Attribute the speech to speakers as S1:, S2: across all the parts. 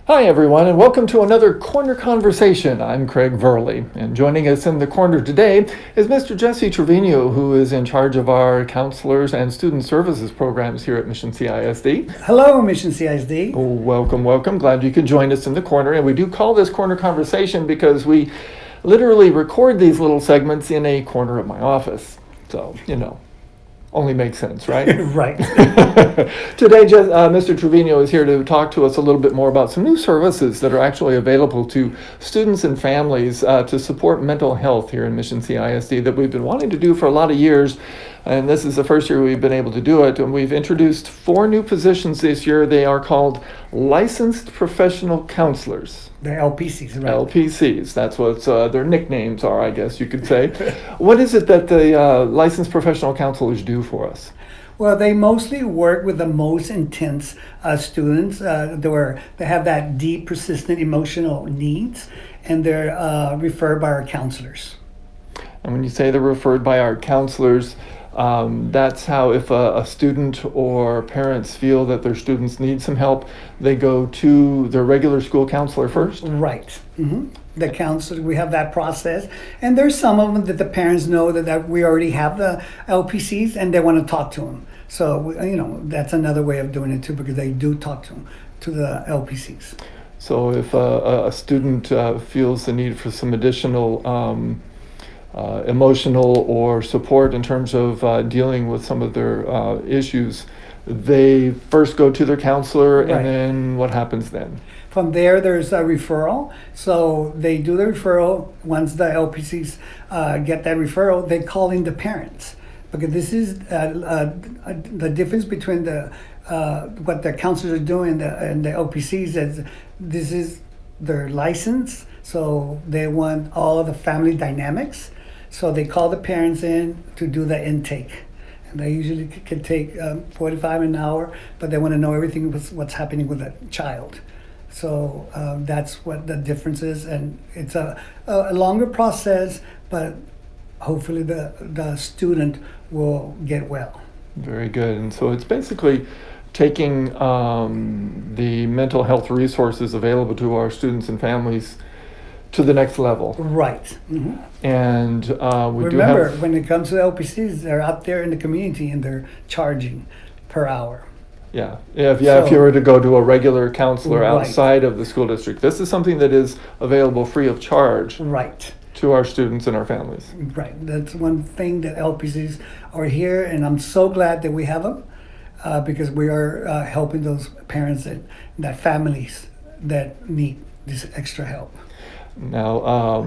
S1: Hi, everyone, and welcome to another Corner Conversation. I'm Craig Verley, and joining us in the corner today is Mr. Jesse Trevino, who is in charge of our counselors and student services programs here at Mission CISD.
S2: Hello, Mission CISD.
S1: Oh, welcome, welcome. Glad you could join us in the corner. And we do call this Corner Conversation because we literally record these little segments in a corner of my office. So, only makes sense, right?
S2: Right.
S1: Today, Mr. Trevino is here to talk to us a little bit more about some new services that are actually available to students and families to support mental health here in Mission CISD that we've been wanting to do for a lot of years. And this is the first year we've been able to do it. And we've introduced 4 new positions this year. They are called Licensed Professional Counselors.
S2: They're LPCs, right?
S1: LPCs, that's what their nicknames are, I guess you could say. What is it that the licensed professional counselors do for us?
S2: Well, they mostly work with the most intense students. They have that deep, persistent emotional needs, and they're referred by our counselors.
S1: And when you say they're referred by our counselors, that's how if a student or parents feel that their students need some help, they go to their regular school counselor first?
S2: Right. Mm-hmm. The counselor, we have that process. And there's some of them that the parents know that we already have the LPCs and they want to talk to them. So, that's another way of doing it too, because they do talk to the LPCs.
S1: So if a student feels the need for some additional emotional or support in terms of dealing with some of their issues, they first go to their counselor,
S2: Right.
S1: And then what happens then?
S2: From there, there's a referral. So they do the referral. Once the LPCs get that referral, they call in the parents. Because this is the difference between what the counselors are doing and the LPCs is this is their license. So they want all of the family dynamics. So they call the parents in to do the intake. And they usually can take 45 an hour, but they want to know everything what's happening with the child. So that's what the difference is. And it's a longer process, but hopefully the student will get well.
S1: Very good. And so it's basically taking the mental health resources available to our students and families to the next level.
S2: Right. Mm-hmm.
S1: And we
S2: Remember,
S1: do have...
S2: when it comes to LPCs, they're out there in the community and they're charging per hour.
S1: Yeah, if you were to go to a regular counselor
S2: Right.
S1: outside of the school district, this is something that is available free of charge
S2: Right.
S1: to our students and our families.
S2: Right. That's one thing that LPCs are here, and I'm so glad that we have them because we are helping those parents and that families that need this extra help.
S1: Now,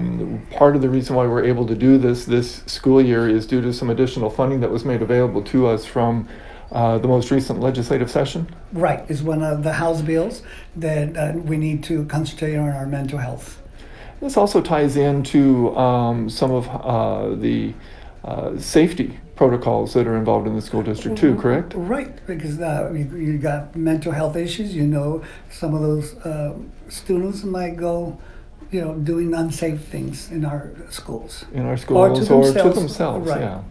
S1: part of the reason why we're able to do this school year is due to some additional funding that was made available to us from the most recent legislative session.
S2: Right. It's one of the House bills that we need to concentrate on our mental health.
S1: This also ties into some of the safety protocols that are involved in the school district too, correct?
S2: Right, because you got mental health issues. Some of those students might go, doing unsafe things in our schools.
S1: In our schools or to themselves,
S2: right.
S1: Yeah.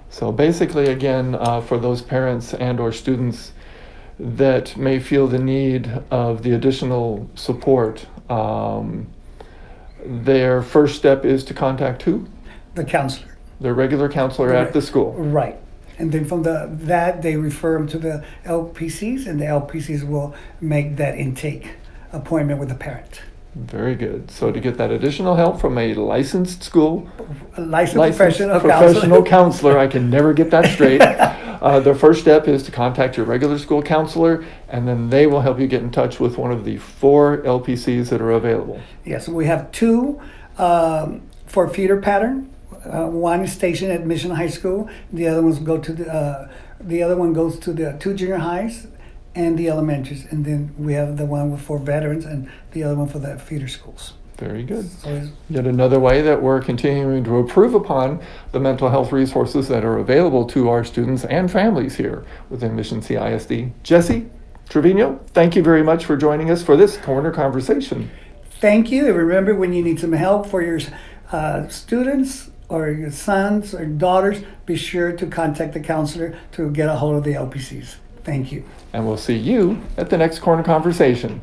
S1: So basically, again, for those parents and or students that may feel the need of the additional support, their first step is to contact who?
S2: The counselor.
S1: Their regular counselor at the school.
S2: Right. And then from that, they refer them to the LPCs, and the LPCs will make that intake appointment with the parent.
S1: Very good. So to get that additional help from a licensed school,
S2: A licensed professional
S1: counselor, I can never get that straight. The first step is to contact your regular school counselor, and then they will help you get in touch with one of the 4 LPCs that are available.
S2: Yes, we have 2 for feeder pattern. One is stationed at Mission High School. The other one goes to the 2 junior highs and the elementaries, and then we have the one for veterans and the other one for the feeder schools.
S1: Very good.
S2: So
S1: Yet another way that we're continuing to improve upon the mental health resources that are available to our students and families here within Mission CISD. Jesse Trevino, thank you very much for joining us for this Corner Conversation.
S2: Thank you. And remember, when you need some help for your students or your sons or daughters, be sure to contact the counselor to get a hold of the LPCs. Thank you.
S1: And we'll see you at the next Corner Conversation.